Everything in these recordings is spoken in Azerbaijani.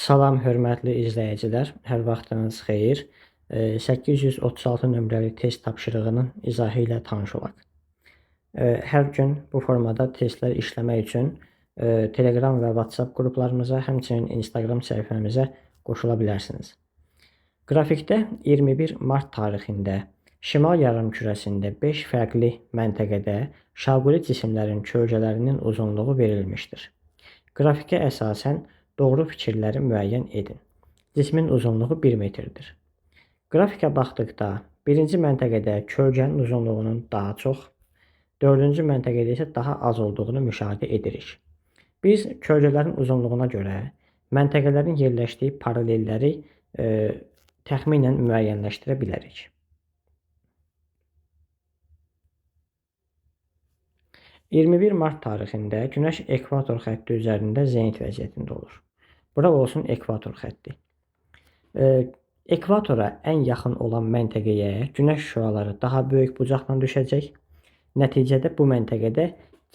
Salam, hörmətli izləyicilər, hər vaxtınız xeyir. 836 nömrəli test tapşırığının izahı ilə tanış olaq. Hər gün bu formada testlər işləmək üçün Telegram və WhatsApp qruplarımıza, həmçinin Instagram səhifəmizə qoşula bilərsiniz. Qrafikdə 21 mart tarixində Şimal yarımkürəsində 5 fərqli məntəqədə şaquli cisimlərin kölgələrinin uzunluğu verilmişdir. Qrafikə əsasən doğru fikirləri müəyyən edin. Cismin uzunluğu 1 metrdir. Qrafikə baxdıqda birinci məntəqədə kölgənin uzunluğunun daha çox, dördüncü məntəqədə isə daha az olduğunu müşahidə edirik. Biz kölgələrin uzunluğuna görə məntəqələrin yerləşdiyi paralelləri təxminən müəyyənləşdirə bilərik. (21 Mart tarixində Günəş ekvator xətti üzərində zenit vəziyyətində olur. Bura olsun ekvator xətti. Ekvatora ən yaxın olan məntəqəyə Günəş şüaları daha böyük bucaqla düşəcək. Nəticədə bu məntəqədə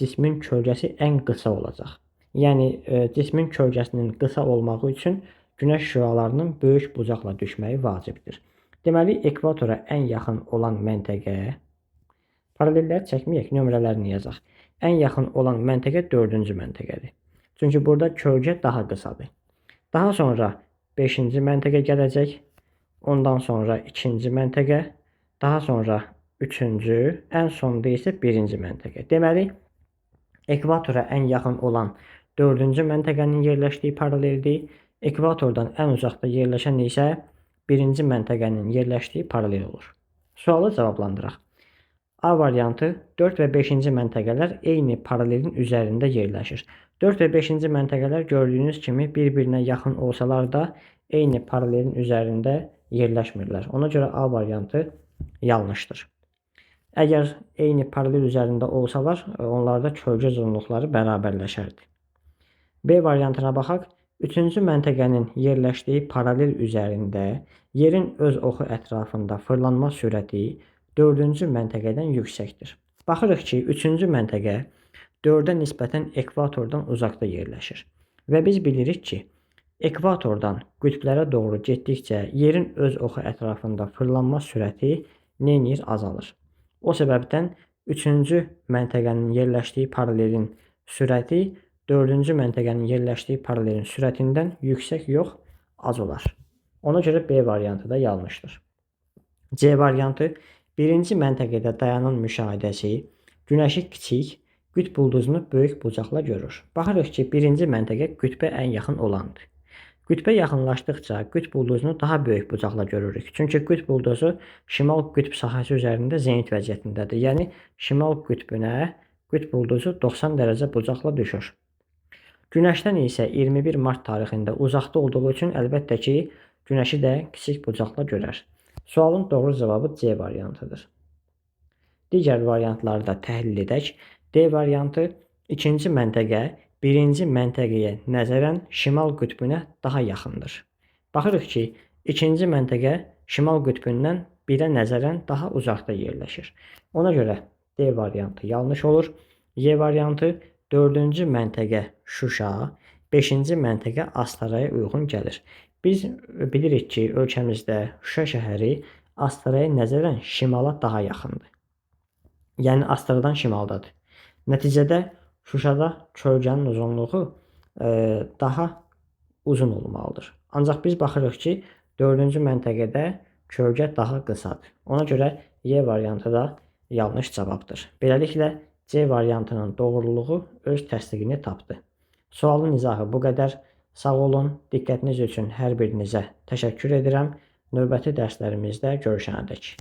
cismin kölgəsi ən qısa olacaq. Yəni cismin kölgəsinin qısa olması üçün Günəş şüalarının böyük bucaqla düşməyi vacibdir. Deməli, ekvatora ən yaxın olan məntəqə, paralelləri çəkməyək, nömrələrini yazaq. Ən yaxın olan məntəqə 4-cü məntəqədir. Çünki burada kölgə daha qısadır. Daha sonra 5-ci məntəqə gələcək, ondan sonra 2-ci məntəqə, daha sonra 3-cü, ən sonda isə 1-ci məntəqə. Deməli, ekvatora ən yaxın olan 4-cü məntəqənin yerləşdiyi paraleldir. Ekvatordan ən uzaqda yerləşən isə 1-ci məntəqənin yerləşdiyi paralel olur. Sualı cavablandıraq. A variantı 4 və 5-ci məntəqələr eyni paralelin üzərində yerləşir. 4 və 5-ci məntəqələr gördüyünüz kimi bir-birinə yaxın olsalar da eyni paralelin üzərində yerləşmirlər. Ona görə A variantı yanlışdır. Əgər eyni paralel üzərində olsalar, onlarda kölgə uzunluqları bərabərləşərdi. B variantına baxaq. 3-cü məntəqənin yerləşdiyi paralel üzərində yerin öz oxu ətrafında fırlanma sürəti 4-cü məntəqədən yüksəkdir. Baxırıq ki, 3-cü məntəqə 4-ə nisbətən ekvatordan uzaqda yerləşir. Və biz bilirik ki, ekvatordan qütblərə doğru getdikcə yerin öz oxu ətrafında fırlanma sürəti azalır. O səbəbdən 3-cü məntəqənin yerləşdiyi paralelin sürəti 4-cü məntəqənin yerləşdiyi paralelin sürətindən yüksək yox, az olar. Ona görə B variantı da yanlışdır. C variantı 1-ci məntəqədə dayanan müşahidəsi Günəşi kiçik, qütb ulduzunu böyük bucaqla görür. Baxırıq ki, 1-ci məntəqə qütbə ən yaxın olandır. Qütbə yaxınlaşdıqca qütb ulduzunu daha böyük bucaqla görürük. Çünki qütb ulduzu şimal qütb sahəsi üzərində zenit vəziyyətindədir. Yəni, şimal qütbünə qütb ulduzu 90 dərəcə bucaqla düşür. Günəşdən isə 21 mart tarixində uzaqda olduğu üçün əlbəttə ki, Günəşi də kiçik bucaqla görər. Sualın doğru cavabı C variantıdır. Digər variantları da təhlil edək. D variantı 2-ci məntəqə 1-ci məntəqəyə nəzərən şimal qütbünə daha yaxındır. Baxırıq ki, 2-ci məntəqə şimal qütbündən 1-ə nəzərən daha uzaqda yerləşir. Ona görə D variantı yanlış olur. Y variantı 4-cü məntəqə Şuşa, 5-ci məntəqə Astaraya uyğun gəlir. Biz bilirik ki, ölkəmizdə Şuşa şəhəri Astaraya nəzərən şimala daha yaxındır. Yəni, Astaradan şimaldadır. Nəticədə Şuşada kölgənin uzunluğu daha uzun olmalıdır. Ancaq biz baxırıq ki, 4-cü məntəqədə kölgə daha qısadır. Ona görə Y variantı da yanlış cavabdır. Beləliklə, C variantının doğruluğu öz təsdiqini tapdı. Sualın izahı bu qədər. Sağ olun, diqqətiniz üçün hər birinizə təşəkkür edirəm. Növbəti dərslərimizdə görüşənədək.